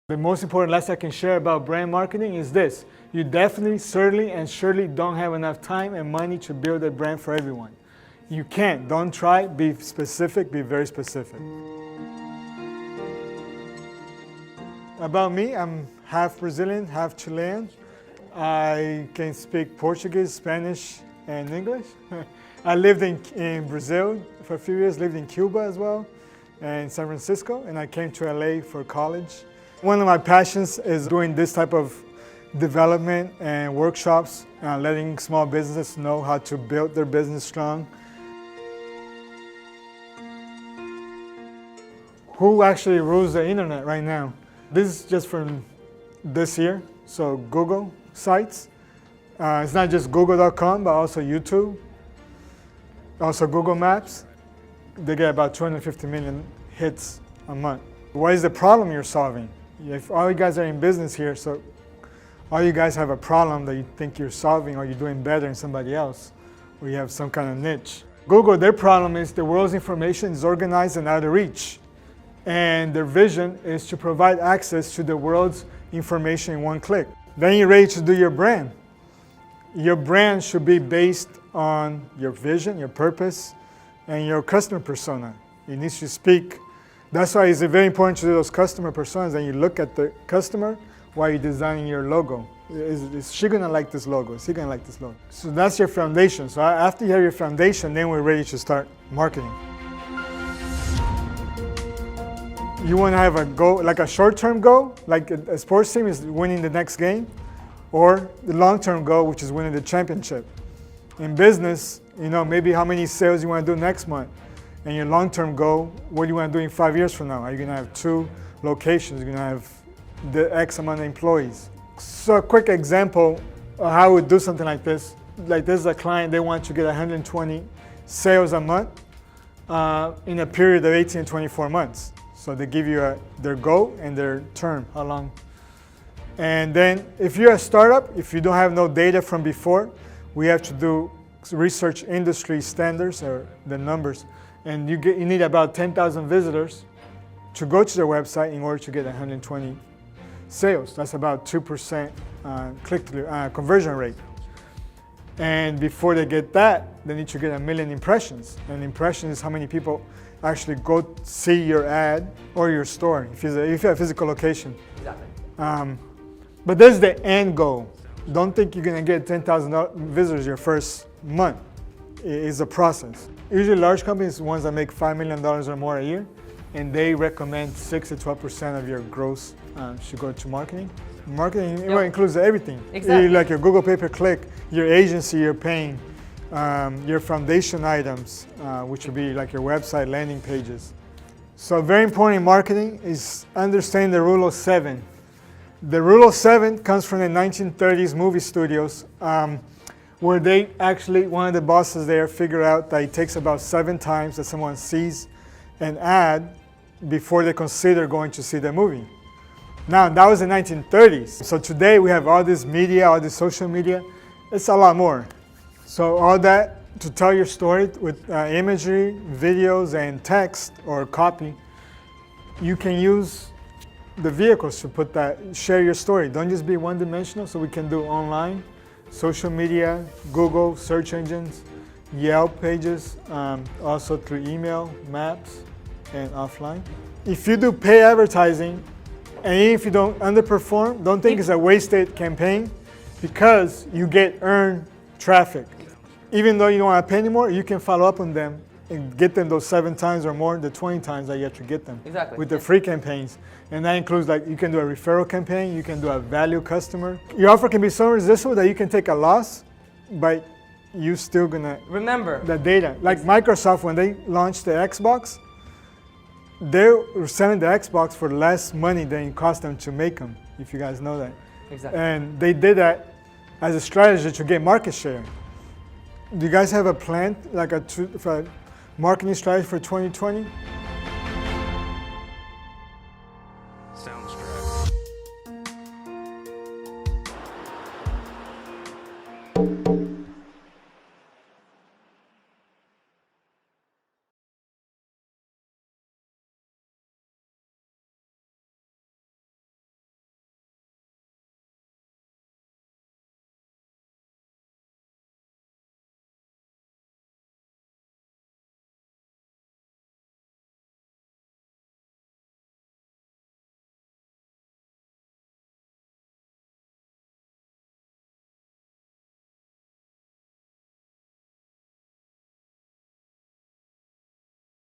The most important lesson I can share about brand marketing is this. You definitely, certainly, and surely don't have enough time and money to build a brand for everyone. You can't. Don't try. Be specific. Be very specific. About me, I'm half Brazilian, half Chilean. I can speak Portuguese, Spanish, and English. I lived in Brazil for a few years, lived in Cuba as well, and San Francisco, and I came to LA for college. One of my passions is doing this type of development and workshops, letting small businesses know how to build their business strong. Who actually rules the internet right now? This is just from this year, so Google sites. It's not just google.com, but also YouTube, also Google Maps. They get about 250 million hits a month. What is the problem you're solving? If all you guys are in business here, so all you guys have a problem that you think you're solving or you're doing better than somebody else, or you have some kind of niche. Google, their problem is the world's information is organized and out of reach. And their vision is to provide access to the world's information in one click. Then you're ready to do your brand. Your brand should be based on your vision, your purpose, and your customer persona. It needs to speak. That's why it's very important to do those customer personas, and you look at the customer while you're designing your logo. Is she gonna like this logo? Is he gonna like this logo? So that's your foundation. So after you have your foundation, then we're ready to start marketing. You want to have a goal, like a short-term goal, like a sports team is winning the next game, or the long-term goal, which is winning the championship. In business, maybe how many sales you want to do next month. And your long-term goal, what do you want to do in 5 years from now? Are you going to have 2 locations? You're going to have the X amount of employees. So a quick example of how we would do something like this. Like this is a client, they want to get 120 sales a month in a period of 18 to 24 months. So they give you their goal and their term, how long. And then if you're a startup, if you don't have no data from before, we have to do research industry standards or the numbers. And you need about 10,000 visitors to go to their website in order to get 120 sales. That's about 2% click-through conversion rate. And before they get that, they need to get 1 million impressions. And impression is how many people actually go see your ad or your store if you have a physical location. Exactly. But that's the end goal. Don't think you're going to get 10,000 visitors your first month. It's a process. Usually large companies, ones that make $5 million or more a year, and they recommend 6 to 12% of your gross should go to marketing. Marketing includes everything. Exactly. Like your Google pay-per-click, your agency you're paying, your foundation items, which would be like your website landing pages. So very important in marketing is understanding the rule of 7. The rule of 7 comes from the 1930s movie studios, where they actually, one of the bosses there figured out that it takes about 7 times that someone sees an ad before they consider going to see the movie. Now, that was the 1930s. So today we have all this media, all this social media. It's a lot more. So all that to tell your story with imagery, videos, and text or copy, you can use the vehicles to put that, share your story. Don't just be one-dimensional, so we can do online, social media, Google, search engines, Yelp pages, also through email, maps, and offline. If you do pay advertising, and even if you don't underperform, don't think it's a wasted campaign because you get earned traffic. Even though you don't want to pay anymore, you can follow up on them and get them those 7 times or more, the 20 times that you have to get them. Exactly. With the free campaigns. And that includes, like, you can do a referral campaign, you can do a value customer. Your offer can be so irresistible that you can take a loss, but you still gonna remember the data. Like Microsoft, when they launched the Xbox, they were selling the Xbox for less money than it cost them to make them, if you guys know that. Exactly. And they did that as a strategy to get market share. Do you guys have a plan, like a marketing strategy for 2020?